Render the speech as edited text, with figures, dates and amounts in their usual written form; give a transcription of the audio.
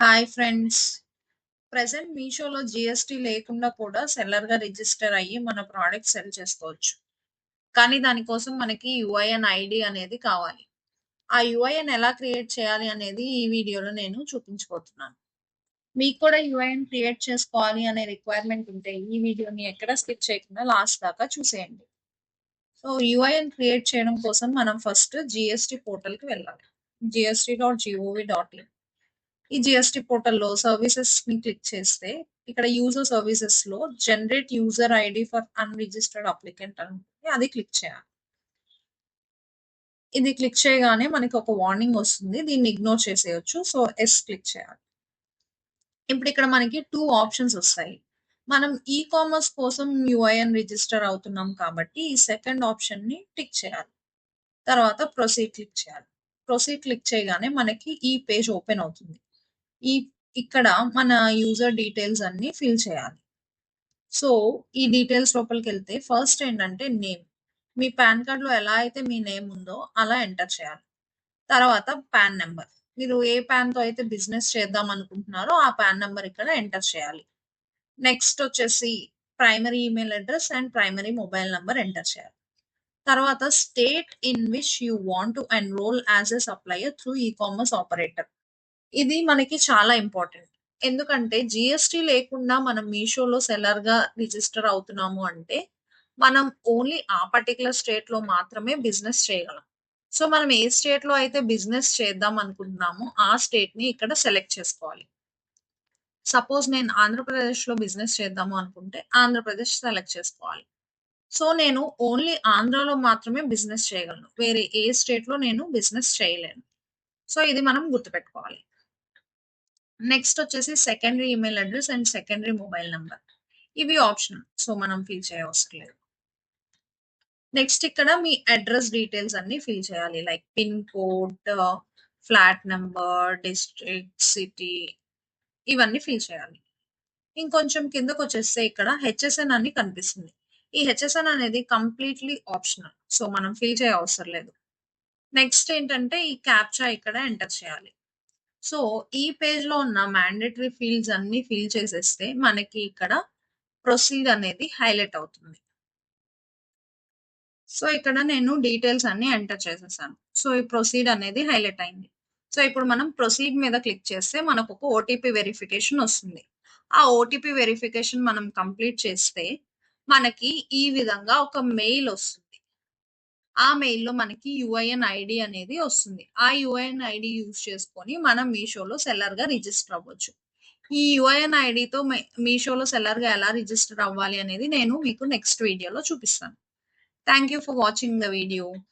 Hi friends. Present మీషోలో GST లేకుండా కూడా సెల్లర్‌గా రిజిస్టర్ అయ్యి మన ప్రొడక్ట్ సెల్ చేసుకోవచ్చు. కానీ దానికోసం మనకి యూఐఎన్ ఐడీ అనేది కావాలి. ఆ యూఐఎన్ ఎలా క్రియేట్ చేయాలి అనేది ఈ వీడియోలో నేను చూపించబోతున్నాను. మీకు కూడా యూఐఎన్ క్రియేట్ చేసుకోవాలి అనే రిక్వైర్మెంట్ ఉంటే ఈ వీడియోని ఎక్కడ స్కిప్ చేయకుండా లాస్ట్ దాకా చూసేయండి. సో, యూఐఎన్ క్రియేట్ చేయడం కోసం మనం ఫస్ట్ జీఎస్టీ పోర్టల్‌కి వెళ్ళాలి. gst.gov.in. ఈ జీఎస్టీ పోర్టల్‌లో సర్వీసెస్‌ని క్లిక్ చేస్తే, ఇక్కడ యూజర్ సర్వీసెస్‌లో generate user ID for unregistered applicant అని ఉంటుంది. అది క్లిక్ చేయాలి. ఇది క్లిక్ చేయగానే మనకి ఒక వార్నింగ్ వస్తుంది. దీన్ని ఇగ్నోర్ చేసేయొచ్చు. సో, యెస్ క్లిక్ చేయాలి. ఇప్పుడు ఇక్కడ మనకి 2 ఆప్షన్స్ వస్తాయి. మనం కామర్స్ కోసం యూఐఎన్ రిజిస్టర్ అవుతున్నాం కాబట్టి, ఈ సెకండ్ ఆప్షన్‌ని టిక్ చేయాలి. తర్వాత ప్రొసీడ్ క్లిక్ చేయాలి. ప్రొసీడ్ క్లిక్ చేయగానే మనకి ఈ పేజ్ ఓపెన్ అవుతుంది. ఈ ఇక్కడ మన యూజర్ డీటెయిల్స్ అన్నీ ఫిల్ చేయాలి. సో, ఈ డీటెయిల్స్ లోపలికెళ్తే ఫస్ట్ ఏంటంటే నేమ్. మీ పాన్ కార్డ్‌లో ఎలా అయితే మీ నేమ్ ఉందో అలా ఎంటర్ చేయాలి. తర్వాత పాన్ నంబర్. మీరు ఏ పాన్‌తో అయితే బిజినెస్ చేద్దాం అనుకుంటున్నారో ఆ పాన్ నంబర్ ఇక్కడ ఎంటర్ చేయాలి. నెక్స్ట్ వచ్చేసి primary email address and primary mobile number enter చేయాలి. తర్వాత state in which you want to enrol as a supplier through commerce operator. ఇది మనకి చాలా ఇంపార్టెంట్. ఎందుకంటే జీఎస్టీ లేకుండా మనం మీషోలో సెల్లర్‌గా రిజిస్టర్ అవుతున్నాము అంటే, మనం ఓన్లీ ఆ పర్టిక్యులర్ స్టేట్‌లో మాత్రమే బిజినెస్ చేయగలం. సో, మనం ఏ స్టేట్‌లో అయితే బిజినెస్ చేద్దాం అనుకుంటున్నామో, ఆ స్టేట్‌ని ఇక్కడ సెలెక్ట్ చేసుకోవాలి. సపోజ్ నేను ఆంధ్రప్రదేశ్‌లో బిజినెస్ చేద్దాము అనుకుంటే, ఆంధ్రప్రదేశ్ సెలెక్ట్ చేసుకోవాలి. సో, నేను ఓన్లీ ఆంధ్రాలో మాత్రమే బిజినెస్ చేయగలను. వేరే ఏ స్టేట్‌లో నేను బిజినెస్ చేయలేను. సో, ఇది మనం గుర్తుపెట్టుకోవాలి. నెక్స్ట్ వచ్చేసి secondary email address and secondary mobile number. ఇవి ఆప్షనల్. సో, మనం ఫిల్ చేయవసరం లేదు. నెక్స్ట్ ఇక్కడ మీ అడ్రెస్ డీటెయిల్స్ అన్నీ ఫిల్ చేయాలి. Like pin code, flat number, district, city ఇవన్నీ ఫిల్ చేయాలి. ఇంకొంచెం కిందకొచ్చేస్తే ఇక్కడ హెచ్ఎస్ఎన్ అని కనిపిస్తుంది. ఈ హెచ్ఎస్ఎన్ అనేది కంప్లీట్‌లీ ఆప్షనల్. సో, మనం ఫిల్ చేయవసరం లేదు. నెక్స్ట్ ఏంటంటే ఈ క్యాప్చా ఇక్కడ ఎంటర్ చేయాలి. సో, ఈ పేజ్‌లో ఉన్న మ్యాండేటరీ ఫీల్డ్స్ అన్నీ ఫిల్ చేసేస్తే మనకి ఇక్కడ ప్రొసీడ్ అనేది హైలైట్ అవుతుంది. సో, ఇక్కడ నేను డీటెయిల్స్ అన్నీ ఎంటర్ చేసేసాను. సో, ఈ ప్రొసీడ్ అనేది హైలైట్ అయింది. సో, ఇప్పుడు మనం ప్రొసీడ్ మీద క్లిక్ చేస్తే మనకొక ఓటీపీ వెరిఫికేషన్ వస్తుంది. ఆ ఓటీపీ వెరిఫికేషన్ మనం కంప్లీట్ చేస్తే మనకి ఈ విధంగా ఒక మెయిల్ వస్తుంది. ఆ మెయిల్‌లో మనకి యూఐఎన్ ఐడీ అనేది వస్తుంది. ఆ యూఐఎన్ ఐడీ యూజ్ చేసుకొని మనం మీషోలో సెల్లర్‌గా రిజిస్టర్ అవ్వచ్చు. ఈ యూఐఎన్ ఐడీతో మీషోలో సెల్లర్‌గా ఎలా రిజిస్టర్ అవ్వాలి అనేది నేను మీకు నెక్స్ట్ వీడియోలో చూపిస్తాను. Thank you for watching the video.